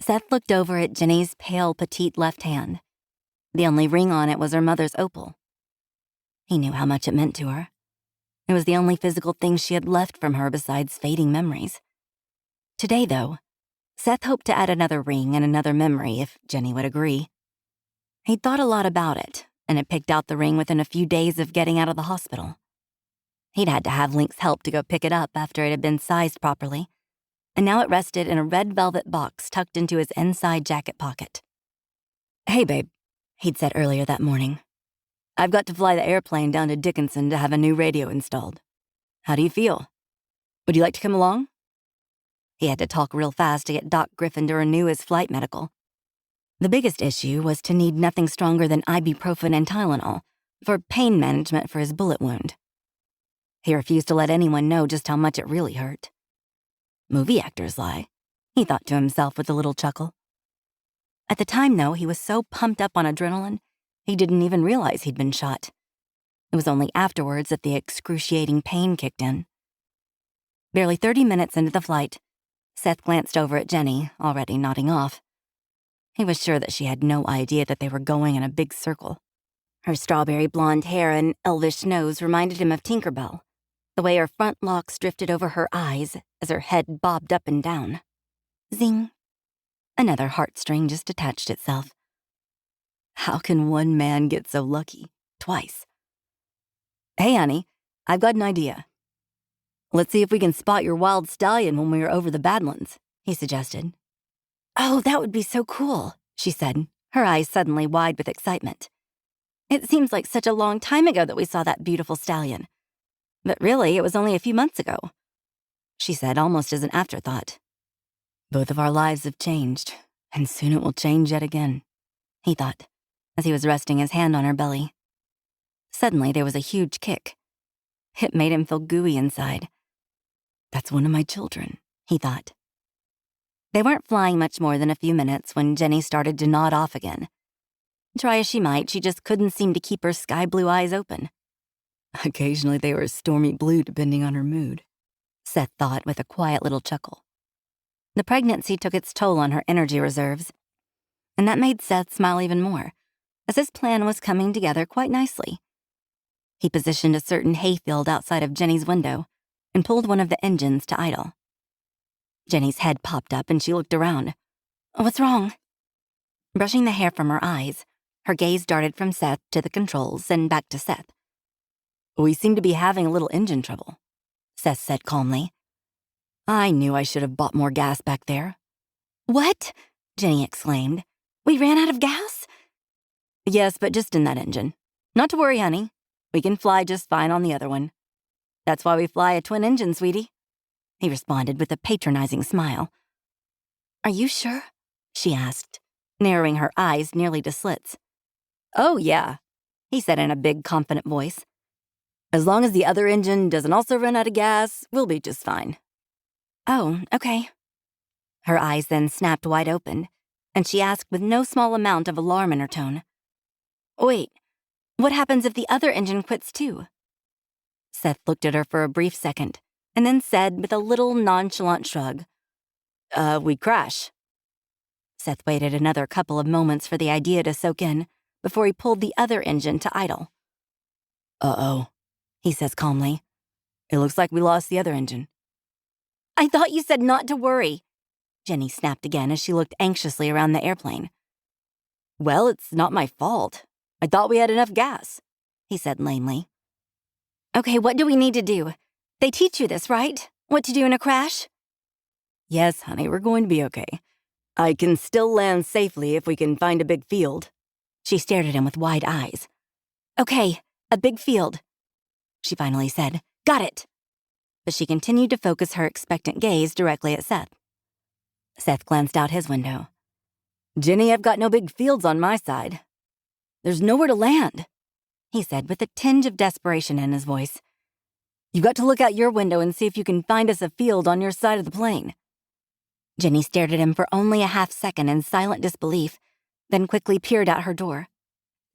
Seth looked over at Jenny's pale, petite left hand. The only ring on it was her mother's opal. He knew how much it meant to her. It was the only physical thing she had left from her besides fading memories. Today, though, Seth hoped to add another ring and another memory if Jenny would agree. He'd thought a lot about it, and had picked out the ring within a few days of getting out of the hospital. He'd had to have Link's help to go pick it up after it had been sized properly, and now it rested in a red velvet box tucked into his inside jacket pocket. "Hey, babe," he'd said earlier that morning. "I've got to fly the airplane down to Dickinson to have a new radio installed. How do you feel? Would you like to come along?" He had to talk real fast to get Doc Griffin to renew his flight medical. The biggest issue was to need nothing stronger than ibuprofen and Tylenol for pain management for his bullet wound. He refused to let anyone know just how much it really hurt. Movie actors lie, he thought to himself with a little chuckle. At the time, though, he was so pumped up on adrenaline, he didn't even realize he'd been shot. It was only afterwards that the excruciating pain kicked in. Barely 30 minutes into the flight, Seth glanced over at Jenny, already nodding off. He was sure that she had no idea that they were going in a big circle. Her strawberry blonde hair and elvish nose reminded him of Tinkerbell, the way her front locks drifted over her eyes as her head bobbed up and down. Zing. Another heartstring just detached itself. How can one man get so lucky, twice? "Hey, honey, I've got an idea. Let's see if we can spot your wild stallion when we are over the Badlands," he suggested. "Oh, that would be so cool," she said, her eyes suddenly wide with excitement. "It seems like such a long time ago that we saw that beautiful stallion. But really, it was only a few months ago," she said almost as an afterthought. "Both of our lives have changed, and soon it will change yet again," he thought, as he was resting his hand on her belly. Suddenly, there was a huge kick. It made him feel gooey inside. "That's one of my children," he thought. They weren't flying much more than a few minutes when Jenny started to nod off again. Try as she might, she just couldn't seem to keep her sky-blue eyes open. Occasionally they were stormy blue depending on her mood, Seth thought with a quiet little chuckle. The pregnancy took its toll on her energy reserves, and that made Seth smile even more, as his plan was coming together quite nicely. He positioned a certain hayfield outside of Jenny's window and pulled one of the engines to idle. Jenny's head popped up and she looked around. "What's wrong?" Brushing the hair from her eyes, her gaze darted from Seth to the controls and back to Seth. "We seem to be having a little engine trouble," Seth said calmly. "I knew I should have bought more gas back there." "What?" Jenny exclaimed. "We ran out of gas?" "Yes, but just in that engine. Not to worry, honey. We can fly just fine on the other one. That's why we fly a twin engine, sweetie," he responded with a patronizing smile. "Are you sure?" she asked, narrowing her eyes nearly to slits. "Oh, yeah," he said in a big, confident voice. "As long as the other engine doesn't also run out of gas, we'll be just fine." "Oh, okay." Her eyes then snapped wide open, and she asked with no small amount of alarm in her tone, "Wait, what happens if the other engine quits too?" Seth looked at her for a brief second, and then said with a little nonchalant shrug, "We crash." Seth waited another couple of moments for the idea to soak in before he pulled the other engine to idle. "Uh-oh," he says calmly. "It looks like we lost the other engine." "I thought you said not to worry," Jenny snapped again as she looked anxiously around the airplane. "Well, it's not my fault. I thought we had enough gas," he said lamely. "Okay, what do we need to do? They teach you this, right? What to do in a crash?" "Yes, honey, we're going to be okay. I can still land safely if we can find a big field." She stared at him with wide eyes. "Okay, a big field," she finally said. "Got it." But she continued to focus her expectant gaze directly at Seth. Seth glanced out his window. "Jenny, I've got no big fields on my side. There's nowhere to land," he said with a tinge of desperation in his voice. "You've got to look out your window and see if you can find us a field on your side of the plane." Jenny stared at him for only a half second in silent disbelief, then quickly peered out her door.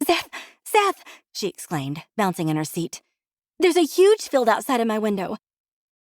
Seth, she exclaimed, bouncing in her seat. "There's a huge field outside of my window.